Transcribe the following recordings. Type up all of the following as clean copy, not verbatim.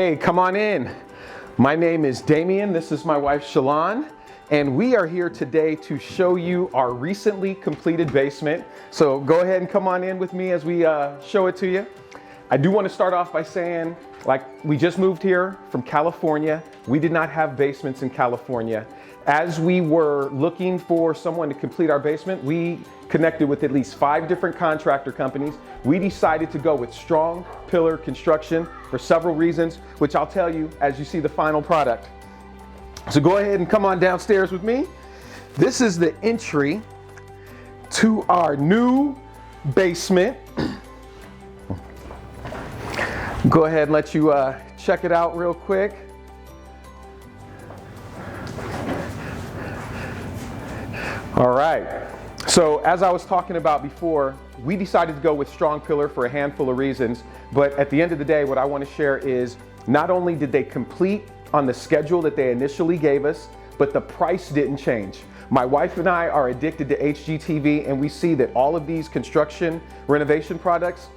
Hey, come on in. My name is Damien. This is my wife, Shalon. And we are here today to show you our recently completed basement. So go ahead and come on in with me as we show it to you. I do want to start off by saying, we just moved here from California. We did not have basements in California. As we were looking for someone to complete our basement, we connected with at least 5 different contractor companies. We decided to go with Strong Pillar Construction for several reasons, which I'll tell you as you see the final product. So go ahead and come on downstairs with me. This is the entry to our new basement. Go ahead and let you check it out real quick. All right, so as I was talking about before, we decided to go with Strong Pillar for a handful of reasons, but at the end of the day, what I want to share is not only did they complete on the schedule that they initially gave us, but the price didn't change. My wife and I are addicted to HGTV, and we see that all of these construction renovation projects,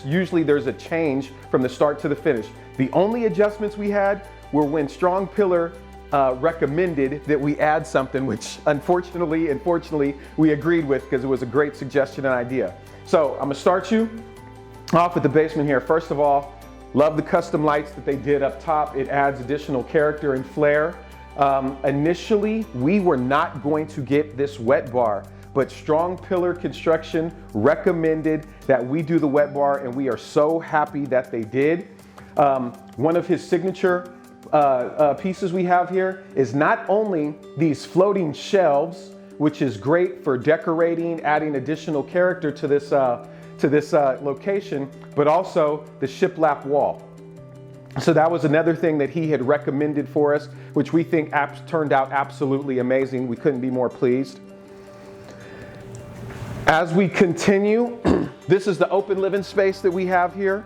usually there's a change from the start to the finish. The only adjustments we had were when Strong Pillar recommended that we add something, which unfortunately and fortunately we agreed with because it was a great suggestion and idea. So I'm gonna start you off with the basement here. First of all, love the custom lights that they did up top. It adds additional character and flair. Initially, we were not going to get this wet bar, but Strong Pillar Construction recommended that we do the wet bar, and we are so happy that they did. One of his signature pieces we have here is not only these floating shelves, which is great for decorating, adding additional character to this location, but also the shiplap wall. So that was another thing that he had recommended for us, which we think turned out absolutely amazing. We couldn't be more pleased. As we continue, this is the open living space that we have here.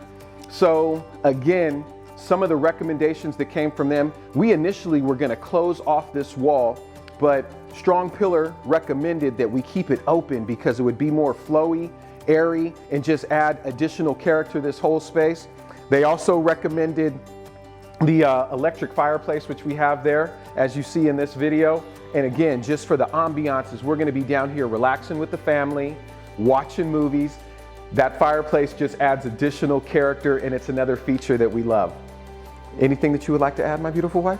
So again, some of the recommendations that came from them, we initially were going to close off this wall, but Strong Pillar recommended that we keep it open because it would be more flowy, airy, and just add additional character to this whole space. They also recommended the electric fireplace, which we have there, as you see in this video. And again, just for the ambiances, we're going to be down here relaxing with the family, watching movies. That fireplace just adds additional character, and it's another feature that we love. Anything that you would like to add, my beautiful wife?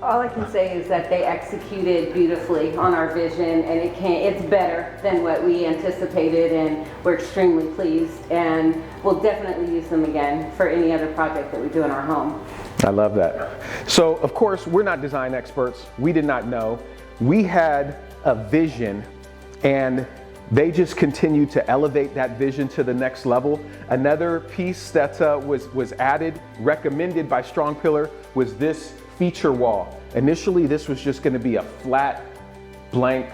All I can say is that they executed beautifully on our vision, and it's better than what we anticipated, and we're extremely pleased, and we'll definitely use them again for any other project that we do in our home. I love that. So of course, we're not design experts. We did not know. We had a vision, and they just continued to elevate that vision to the next level. Another piece that was added, recommended by Strong Pillar, was this feature wall. Initially, this was just going to be a flat, blank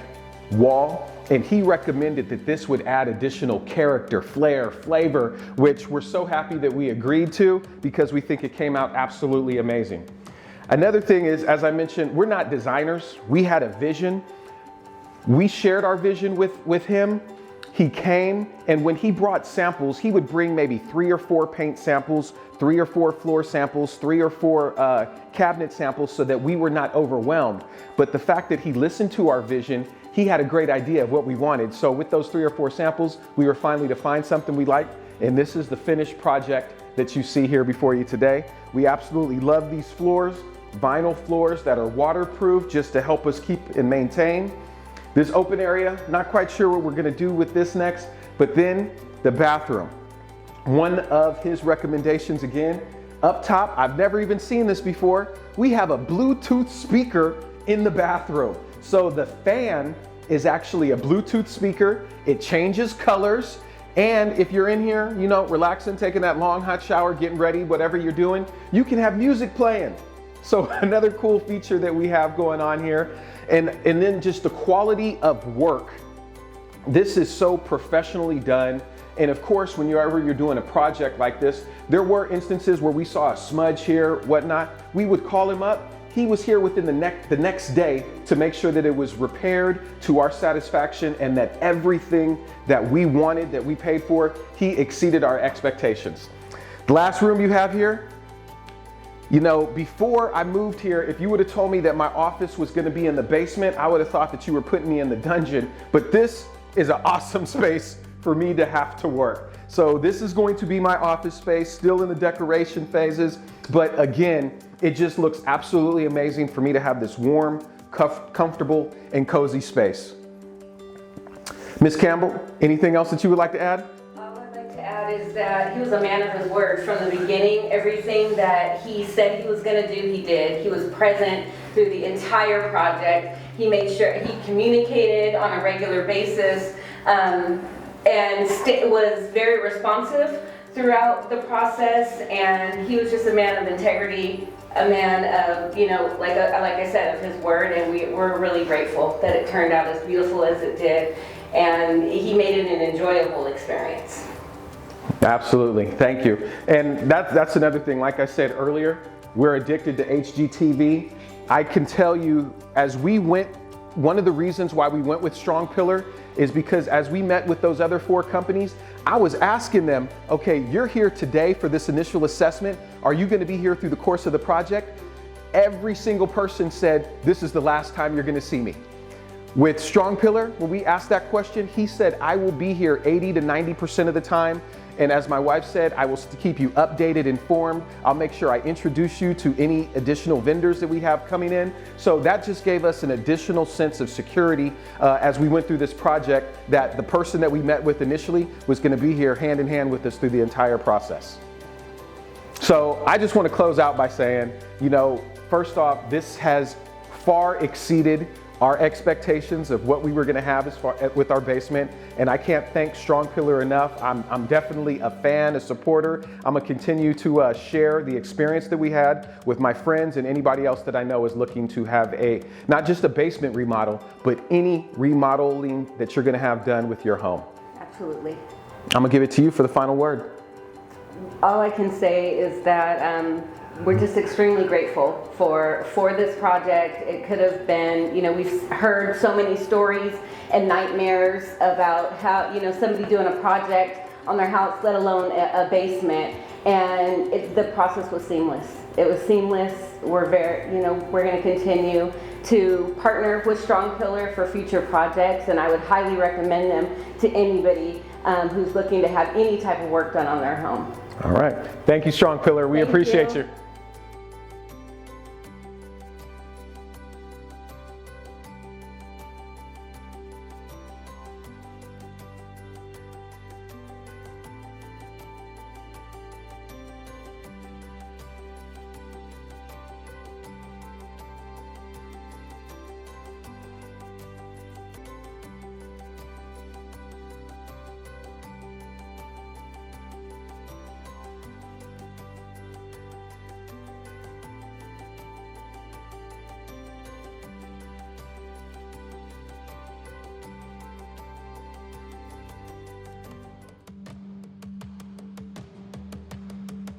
wall, and he recommended that this would add additional character, flair, flavor, which we're so happy that we agreed to because we think it came out absolutely amazing. Another thing is, as I mentioned, we're not designers. We had a vision. We shared our vision with him. He came, and when he brought samples, he would bring maybe 3 or 4 paint samples, 3 or 4 floor samples, 3 or 4 cabinet samples, so that we were not overwhelmed. But the fact that he listened to our vision, he had a great idea of what we wanted. So with those 3 or 4 samples, we were finally to find something we liked, and this is the finished project that you see here before you today. We absolutely love these floors, vinyl floors that are waterproof, just to help us keep and maintain. This open area, not quite sure what we're gonna do with this next, but then the bathroom. One of his recommendations, again, up top, I've never even seen this before, we have a Bluetooth speaker in the bathroom. So the fan is actually a Bluetooth speaker. It changes colors. And if you're in here, relaxing, taking that long hot shower, getting ready, whatever you're doing, you can have music playing. So another cool feature that we have going on here. And then just the quality of work. This is so professionally done. And of course, whenever you're doing a project like this, there were instances where we saw a smudge here, whatnot. We would call him up. He was here within the next day to make sure that it was repaired to our satisfaction and that everything that we wanted, that we paid for, he exceeded our expectations. The last room you have here, You know, before I moved here, if you would have told me that my office was going to be in the basement, I would have thought that you were putting me in the dungeon. But this is an awesome space for me to have to work. So this is going to be my office space, still in the decoration phases. But again, it just looks absolutely amazing for me to have this warm, comfortable, and cozy space. Ms. Campbell, anything else that you would like to add? All I'd like to add is that he was a man of his word from the beginning. Everything that he said he was going to do, he did. He was present through the entire project. He made sure he communicated on a regular basis and was very responsive throughout the process. And he was just a man of integrity, a man of, you know, like I said, of his word. And we're really grateful that it turned out as beautiful as it did. And he made it an enjoyable experience. Absolutely, thank you. And that's another thing, like I said earlier, we're addicted to HGTV. I can tell you, one of the reasons why we went with Strong Pillar is because as we met with those other 4 companies, I was asking them, okay, you're here today for this initial assessment. Are you going to be here through the course of the project? Every single person said, this is the last time you're going to see me. With Strong Pillar, when we asked that question, he said, I will be here 80 to 90% of the time. And as my wife said, I will keep you updated, informed. I'll make sure I introduce you to any additional vendors that we have coming in. So that just gave us an additional sense of security as we went through this project, that the person that we met with initially was going to be here hand in hand with us through the entire process. So I just want to close out by saying, you know, first off, this has far exceeded our expectations of what we were going to have as far with our basement, and I can't thank Strong Pillar enough. I'm definitely a fan, a supporter. I'm gonna continue to share the experience that we had with my friends and anybody else that I know is looking to have not just a basement remodel, but any remodeling that you're gonna have done with your home. Absolutely. I'm gonna give it to you for the final word. All I can say is that we're just extremely grateful for this project. It could have been, you know, we've heard so many stories and nightmares about how, you know, somebody doing a project on their house, let alone a basement, and the process was seamless. It was seamless. We're going to continue to partner with Strong Pillar for future projects, and I would highly recommend them to anybody who's looking to have any type of work done on their home. All right. Thank you, Strong Pillar. We appreciate you.